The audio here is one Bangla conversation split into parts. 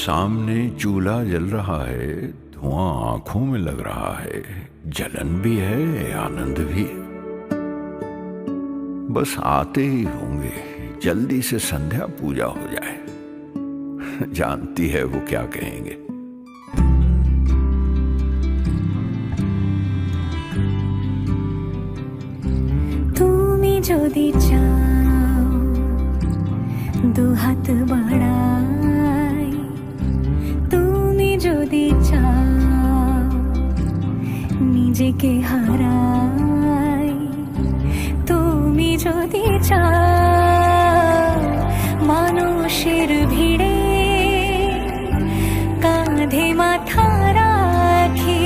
सामने चूल्हा जल रहा है, धुआं आंखों में लग रहा है, जलन भी है आनंद भी। बस आते ही होंगे, जल्दी से संध्या पूजा हो जाए। जानती है वो क्या कहेंगे। তুমি যদি চাও দুহাত বাড়াই, তুমি যদি চাও নিজেকে হারাই, তুমি যদি চাও মানুষের ভিড়ে কাঁধে মাথা রাখি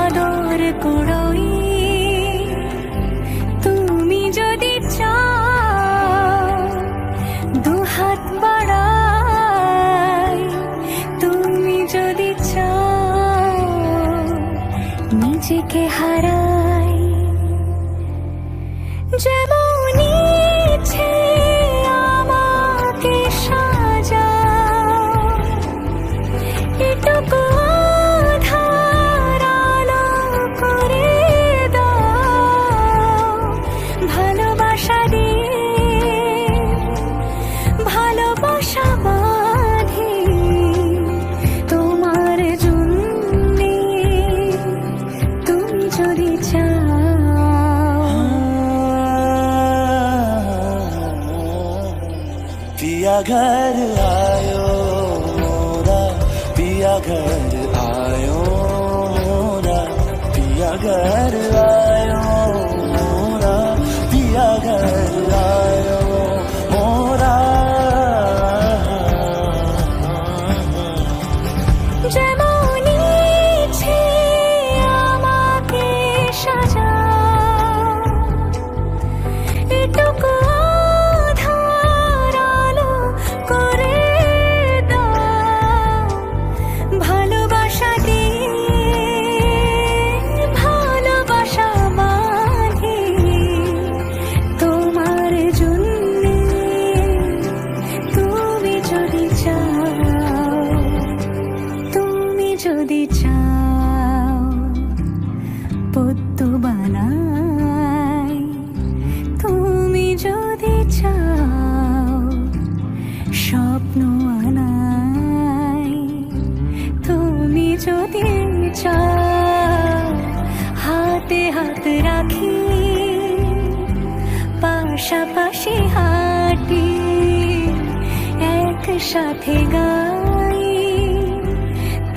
আদর কুড়োই, তুমি যদি চাও দুহাত বাড়াই, তুমি যদি চাও নিজেকে হারাই। যেমন ইচ্ছে আমাকে সাজাও, এটুকু আধার আলো করে দাও, ভালোবাসা দিয়ে ভালোবাসা বাঁধি তোমার জন্যে, তুমি যদি চাও। पिया घर आयो मोरा, पिया घर आयो मोरा, पिया घर आयो मोरा, पिया घर आयो मोरा। যেমন ইচ্ছে আমাকে সাজাও, এটুকু আধার আলো করে দাও, ভালোবাসা দিয়ে ভালোবাসা বাঁধি তোমার জন্যে, তুমি যদি চাও, তুমি যদি চাও পদ্ম বানাই, তুমি যদি চাও স্বপ্ন আনাই, তুমি যদি চাও হাতে হাত রাখি পাশাপাশি হাঁটি একসাথে গাই,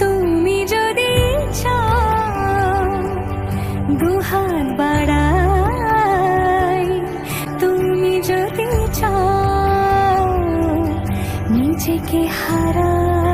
তুমি যদি চাও দুহাত বাড়াই, তুমি যদি চাও নিজেকে হারাই।